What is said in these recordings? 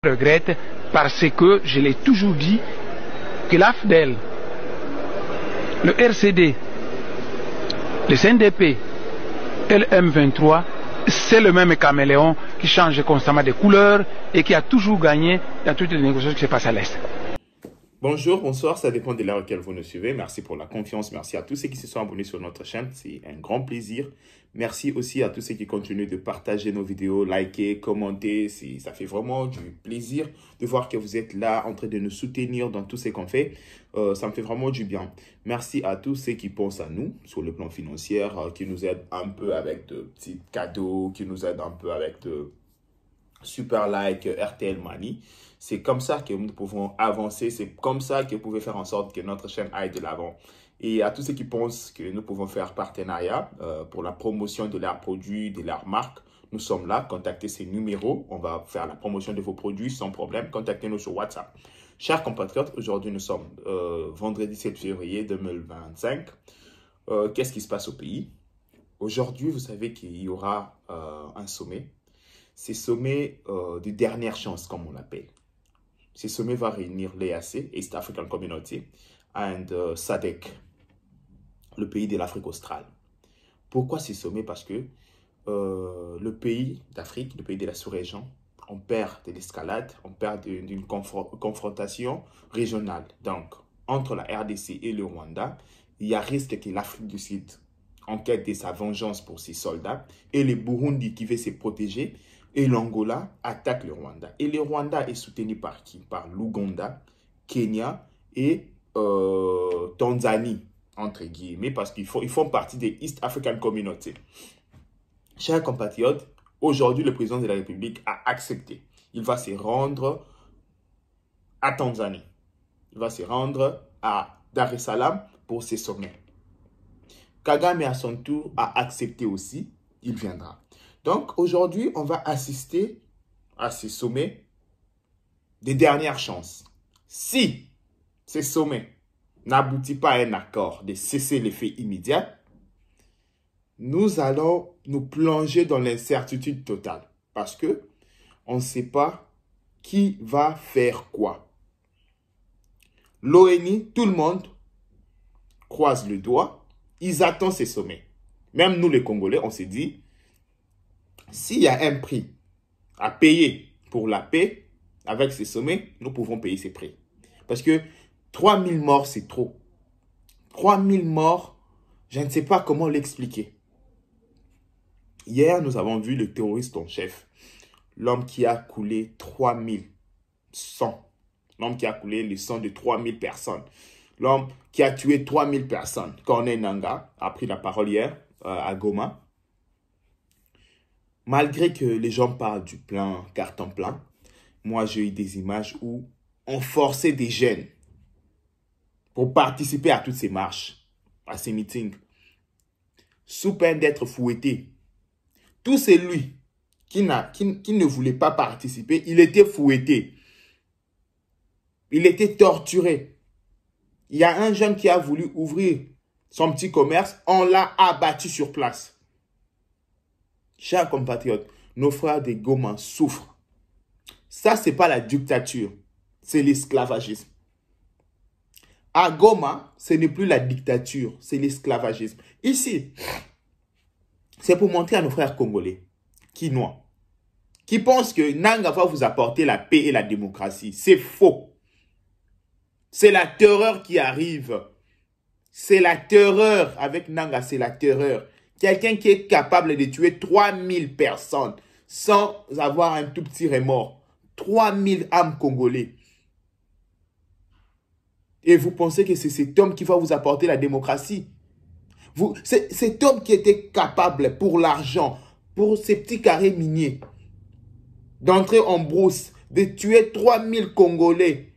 Je regrette parce que je l'ai toujours dit que l'AFDEL, le RCD, le CNDP et le M23, c'est le même caméléon qui change constamment de couleur et qui a toujours gagné dans toutes les négociations qui se passent à l'Est. Bonjour, bonsoir, ça dépend de l'heure auquel vous nous suivez. Merci pour la confiance, merci à tous ceux qui se sont abonnés sur notre chaîne, c'est un grand plaisir. Merci aussi à tous ceux qui continuent de partager nos vidéos, liker, commenter, ça fait vraiment du plaisir de voir que vous êtes là en train de nous soutenir dans tout ce qu'on fait. Ça me fait vraiment du bien. Merci à tous ceux qui pensent à nous sur le plan financier, qui nous aident un peu avec de petits cadeaux, qui nous aident un peu avec de super like, RTL Money. C'est comme ça que nous pouvons avancer. C'est comme ça que vous pouvez faire en sorte que notre chaîne aille de l'avant. Et à tous ceux qui pensent que nous pouvons faire partenariat pour la promotion de leurs produits, de leurs marques, nous sommes là. Contactez ces numéros. On va faire la promotion de vos produits sans problème. Contactez-nous sur WhatsApp. Chers compatriotes, aujourd'hui nous sommes vendredi 7 février 2025. Qu'est-ce qui se passe au pays? Aujourd'hui, vous savez qu'il y aura un sommet. C'est sommet de dernière chance, comme on l'appelle. Ce sommet va réunir l'EAC, East African Community, et SADC, le pays de l'Afrique australe. Pourquoi ce sommet? Parce que le pays d'Afrique, le pays de la sous-région, on perd de l'escalade, on perd d'une confrontation régionale. Donc, entre la RDC et le Rwanda, il y a risque que l'Afrique du Sud enquête de sa vengeance pour ses soldats et le Burundi qui veut se protéger et l'Angola attaque le Rwanda. Et le Rwanda est soutenu par qui? Par l'Ouganda, Kenya et Tanzanie, entre guillemets, parce qu'ils font partie des East African Community. Chers compatriotes, aujourd'hui, le président de la République a accepté. Il va se rendre à Tanzanie. Il va se rendre à Dar es Salaam pour ce sommet. Kagame, à son tour, a accepté aussi. Il viendra. Donc, aujourd'hui, on va assister à ce sommet des dernières chances. Si ce sommet n'aboutit pas à un accord de cesser l'effet immédiat, nous allons nous plonger dans l'incertitude totale. Parce que on ne sait pas qui va faire quoi. L'ONU, tout le monde croise le doigt. Ils attendent ces sommets. Même nous, les Congolais, on s'est dit, s'il y a un prix à payer pour la paix, avec ces sommets, nous pouvons payer ces prix. Parce que 3000 morts, c'est trop. 3000 morts, je ne sais pas comment l'expliquer. Hier, nous avons vu le terroriste en chef. L'homme qui a coulé 3000 sang. L'homme qui a coulé le sang de 3000 personnes. L'homme qui a tué 3000 personnes. Corneille Nangaa a pris la parole hier à Goma. Malgré que les gens parlent du plan carton plein, moi j'ai eu des images où on forçait des jeunes pour participer à toutes ces marches, à ces meetings, sous peine d'être fouettés. Tout celui qui ne voulait pas participer, il était fouetté. Il était torturé. Il y a un jeune qui a voulu ouvrir son petit commerce, on l'a abattu sur place. Chers compatriotes, nos frères de Goma souffrent. Ça, ce n'est pas la dictature, c'est l'esclavagisme. À Goma, ce n'est plus la dictature, c'est l'esclavagisme. Ici, c'est pour montrer à nos frères congolais, quinois, qui pensent que Nanga va vous apporter la paix et la démocratie. C'est faux. C'est la terreur qui arrive. C'est la terreur. Avec Nanga, c'est la terreur. Quelqu'un qui est capable de tuer 3000 personnes sans avoir un tout petit remords. 3000 âmes congolais. Et vous pensez que c'est cet homme qui va vous apporter la démocratie? C'est cet homme qui était capable pour l'argent, pour ces petits carrés miniers, d'entrer en brousse, de tuer 3000 Congolais.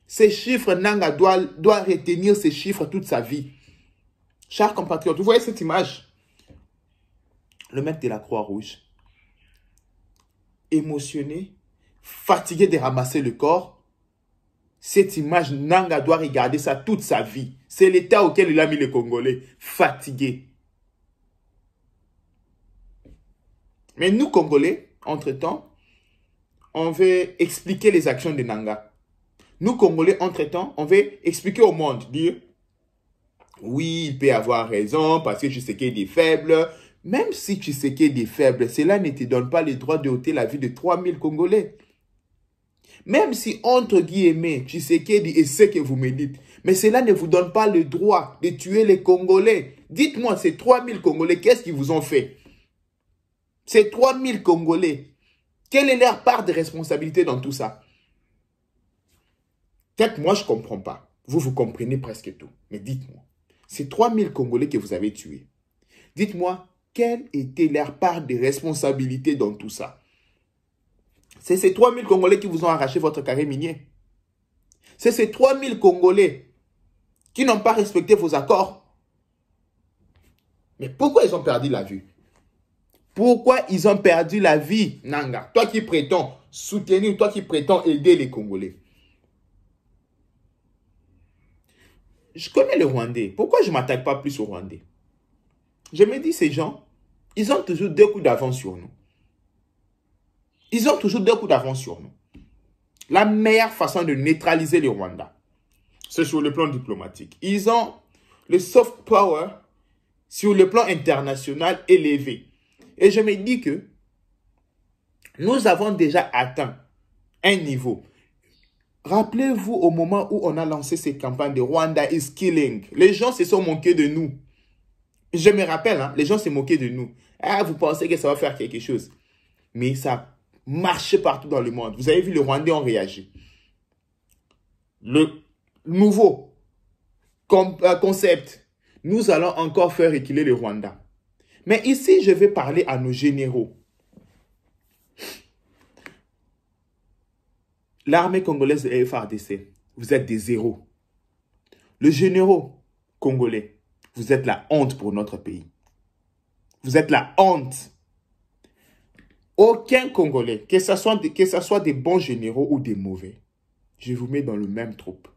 Ces chiffres, Nanga doit retenir ces chiffres toute sa vie. Chers compatriotes, vous voyez cette image? Le mec de la Croix-Rouge, émotionné, fatigué de ramasser le corps, Cette image, Nanga doit regarder ça toute sa vie. C'est l'état auquel il a mis les Congolais, fatigués. Mais nous, Congolais, entre-temps, on veut expliquer les actions de Nanga. Nous, Congolais, entre-temps, on veut expliquer au monde, dire, oui, il peut avoir raison parce que Tshisekedi est faible. Même si Tshisekedi est faible, cela ne te donne pas le droit de ôter la vie de 3000 Congolais. Même si, entre guillemets, Tshisekedi est ce que vous me dites, mais cela ne vous donne pas le droit de tuer les Congolais. Dites-moi, ces 3000 Congolais, qu'est-ce qu'ils vous ont fait? Ces 3000 Congolais, quelle est leur part de responsabilité dans tout ça? Peut-être moi, je ne comprends pas. Vous, vous comprenez presque tout. Mais dites-moi, ces 3000 Congolais que vous avez tués, dites-moi, quelle était leur part de responsabilité dans tout ça? C'est ces 3000 Congolais qui vous ont arraché votre carré minier. C'est ces 3000 Congolais qui n'ont pas respecté vos accords. Mais pourquoi ils ont perdu la vie? Pourquoi ils ont perdu la vie, Nanga? Toi qui prétends soutenir, toi qui prétends aider les Congolais. Je connais les Rwandais. Pourquoi je ne m'attaque pas plus aux Rwandais? Je me dis, ces gens, ils ont toujours 2 coups d'avance sur nous. Ils ont toujours 2 coups d'avance sur nous. La meilleure façon de neutraliser les Rwandais, c'est sur le plan diplomatique. Ils ont le soft power sur le plan international élevé. Et je me dis que nous avons déjà atteint un niveau. Rappelez-vous au moment où on a lancé ces campagnes de Rwanda is killing. Les gens se sont moqués de nous. Je me rappelle, hein, les gens se moquaient de nous. Ah, vous pensez que ça va faire quelque chose. Mais ça marchait partout dans le monde. Vous avez vu, les Rwandais ont réagi. Le nouveau concept, nous allons encore faire reculer le Rwanda. Mais ici, je vais parler à nos généraux. L'armée congolaise de FARDC, vous êtes des héros. Le généraux congolais, vous êtes la honte pour notre pays. Vous êtes la honte. Aucun Congolais, que ce soit des bons généraux ou des mauvais, je vous mets dans le même troupe.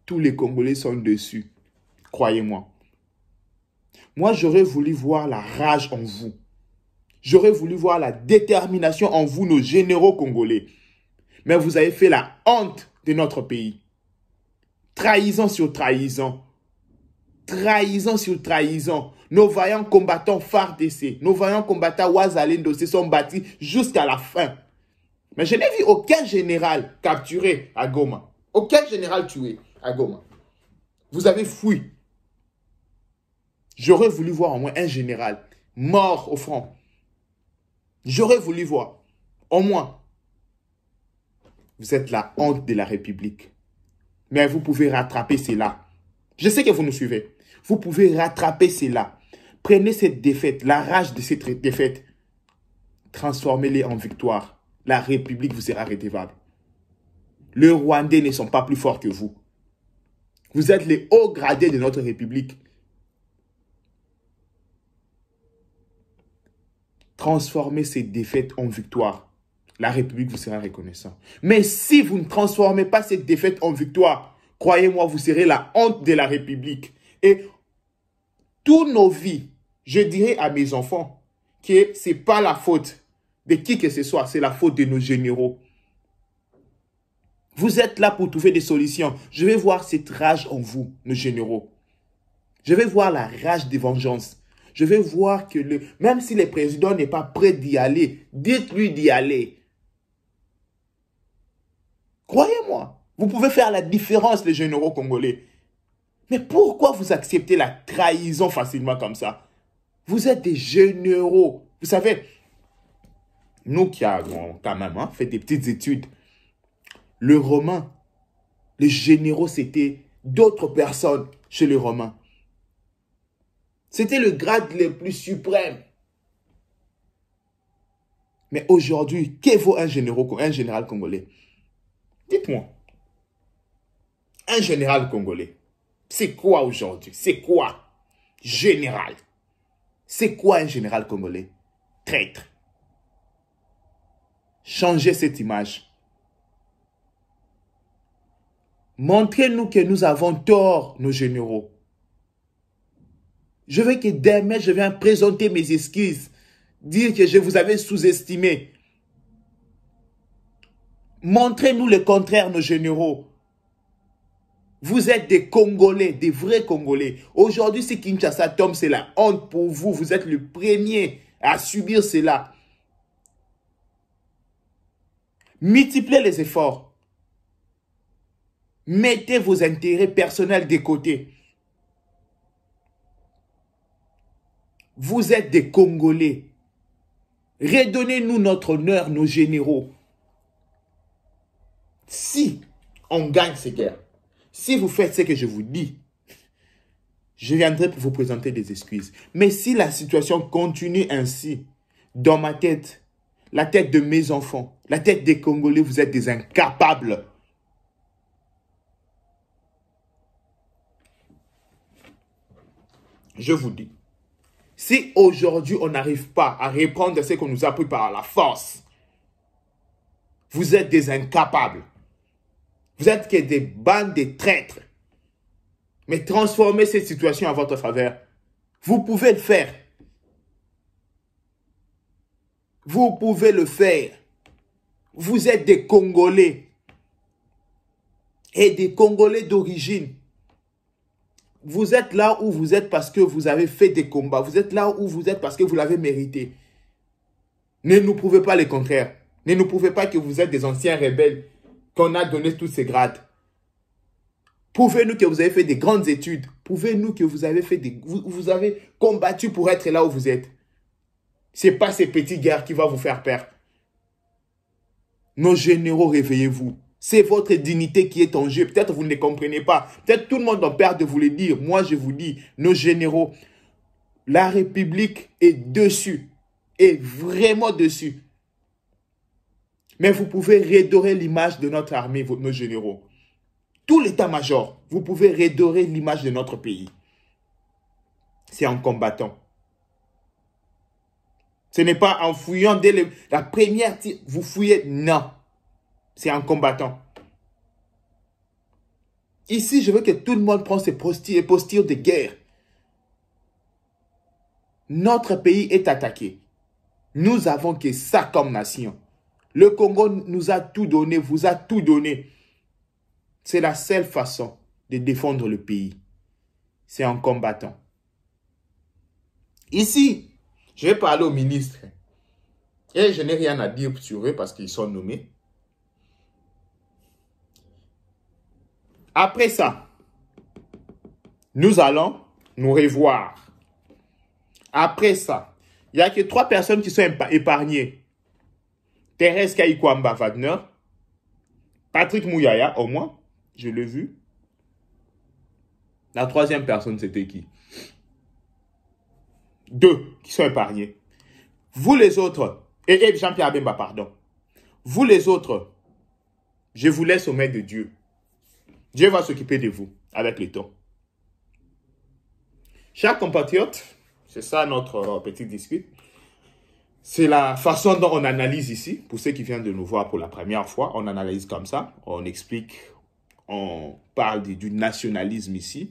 Tous les Congolais sont dessus. Croyez-moi. Moi, j'aurais voulu voir la rage en vous. J'aurais voulu voir la détermination en vous, nos généraux congolais. Mais vous avez fait la honte de notre pays. Trahison sur trahison. Trahison sur trahison. Nos vaillants combattants FARDC, nos vaillants combattants Wazalendo se sont battus jusqu'à la fin. Mais je n'ai vu aucun général capturé à Goma. Aucun général tué à Goma. Vous avez fui. J'aurais voulu voir au moins un général mort au front. J'aurais voulu voir. Au moins. Vous êtes la honte de la République. Mais vous pouvez rattraper cela. Je sais que vous nous suivez. Vous pouvez rattraper cela. Prenez cette défaite, la rage de cette défaite. Transformez-les en victoire. La République vous sera redevable. Les Rwandais ne sont pas plus forts que vous. Vous êtes les hauts gradés de notre République. Transformez ces défaites en victoire. La République vous sera reconnaissante. Mais si vous ne transformez pas cette défaite en victoire, croyez-moi, vous serez la honte de la République. Et toutes nos vies, je dirais à mes enfants que ce n'est pas la faute de qui que ce soit, c'est la faute de nos généraux. Vous êtes là pour trouver des solutions. Je vais voir cette rage en vous, nos généraux. Je vais voir la rage de vengeance. Je vais voir que même si le président n'est pas prêt d'y aller, dites-lui d'y aller. Croyez-moi, vous pouvez faire la différence, les généraux congolais. Mais pourquoi vous acceptez la trahison facilement comme ça? Vous êtes des généraux. Vous savez, nous qui avons quand même fait des petites études, le Romain, les généraux, c'était d'autres personnes chez les Romains. C'était le grade le plus suprême. Mais aujourd'hui, que vaut un général congolais? Dites-moi. Un général congolais, c'est quoi aujourd'hui? C'est quoi? Général. C'est quoi un général congolais? Traître. Changez cette image. Montrez-nous que nous avons tort, nos généraux. Je veux que demain, je vienne présenter mes excuses. Dire que je vous avais sous-estimé. Montrez-nous le contraire, nos généraux. Vous êtes des Congolais, des vrais Congolais. Aujourd'hui, si Kinshasa tombe, c'est la honte pour vous. Vous êtes le premier à subir cela. Multipliez les efforts. Mettez vos intérêts personnels de côté. Vous êtes des Congolais. Redonnez-nous notre honneur, nos généraux. Si on gagne ces guerres, si vous faites ce que je vous dis, je viendrai pour vous présenter des excuses. Mais si la situation continue ainsi, dans ma tête, la tête de mes enfants, la tête des Congolais, vous êtes des incapables. Je vous dis, si aujourd'hui on n'arrive pas à reprendre ce qu'on nous a pris par la force, vous êtes des incapables. Vous êtes que des bandes de traîtres. Mais transformez cette situation à votre faveur. Vous pouvez le faire. Vous pouvez le faire. Vous êtes des Congolais. Et des Congolais d'origine. Vous êtes là où vous êtes parce que vous avez fait des combats. Vous êtes là où vous êtes parce que vous l'avez mérité. Ne nous prouvez pas le contraire. Ne nous prouvez pas que vous êtes des anciens rebelles, qu'on a donné tous ces grades. Prouvez-nous que vous avez fait des grandes études. Prouvez-nous que vous avez fait vous avez combattu pour être là où vous êtes. Ce n'est pas ces petites guerres qui vont vous faire peur. Nos généraux, réveillez-vous. C'est votre dignité qui est en jeu. Peut-être vous ne les comprenez pas. Peut-être tout le monde a peur de vous le dire. Moi, je vous dis, nos généraux, la République est dessus. Est vraiment dessus. Mais vous pouvez redorer l'image de notre armée, nos généraux. Tout l'état-major, vous pouvez redorer l'image de notre pays. C'est en combattant. Ce n'est pas en fouillant dès la première tir. Vous fouillez, non. C'est en combattant. Ici, je veux que tout le monde prenne ses postures de guerre. Notre pays est attaqué. Nous avons que ça comme nation. Le Congo nous a tout donné, vous a tout donné. C'est la seule façon de défendre le pays. C'est en combattant. Ici, je vais parler aux ministres. Et je n'ai rien à dire sur eux parce qu'ils sont nommés. Après ça, nous allons nous revoir. Après ça, il n'y a que 3 personnes qui sont épargnées. Thérèse Kayikwamba Wagner, Patrick Mouyaya, au moins, je l'ai vu. La 3e personne, c'était qui? 2 qui sont épargnés. Vous les autres, et Jean-Pierre Bemba, pardon. Vous les autres, je vous laisse aux mains de Dieu. Dieu va s'occuper de vous avec le temps. Chers compatriotes, c'est ça notre petite discute. C'est la façon dont on analyse ici. Pour ceux qui viennent de nous voir pour la première fois, on analyse comme ça. On explique, on parle du nationalisme ici.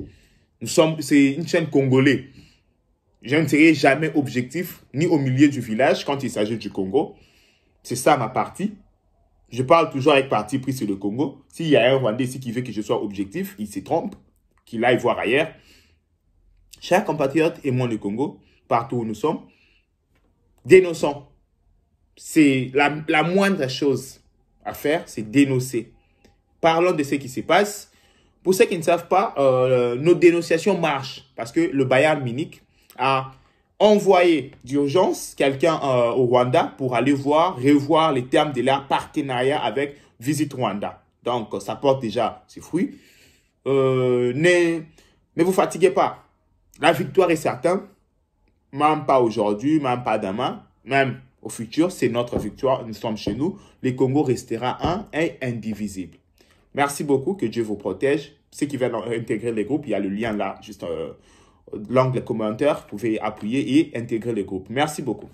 C'est une chaîne congolaise. Je ne serai jamais objectif, ni au milieu du village, quand il s'agit du Congo. C'est ça ma partie. Je parle toujours avec parti pris sur le Congo. S'il y a un Rwandais ici qui veut que je sois objectif, il se trompe, qu'il aille voir ailleurs. Chers compatriotes, aimons le Congo, partout où nous sommes. Dénonçons. C'est la moindre chose à faire, c'est dénoncer. Parlons de ce qui se passe. Pour ceux qui ne savent pas, nos dénonciations marchent parce que le Bayern Munich a envoyé d'urgence quelqu'un au Rwanda pour aller revoir les termes de leur partenariat avec Visit Rwanda. Donc, ça porte déjà ses fruits. Ne vous fatiguez pas. La victoire est certaine. Même pas aujourd'hui, même pas demain, même au futur, c'est notre victoire. Nous sommes chez nous. Le Congo restera un et indivisible. Merci beaucoup. Que Dieu vous protège. Ceux qui veulent intégrer les groupes, il y a le lien là, juste l'angle commentaire. Vous pouvez appuyer et intégrer les groupes. Merci beaucoup.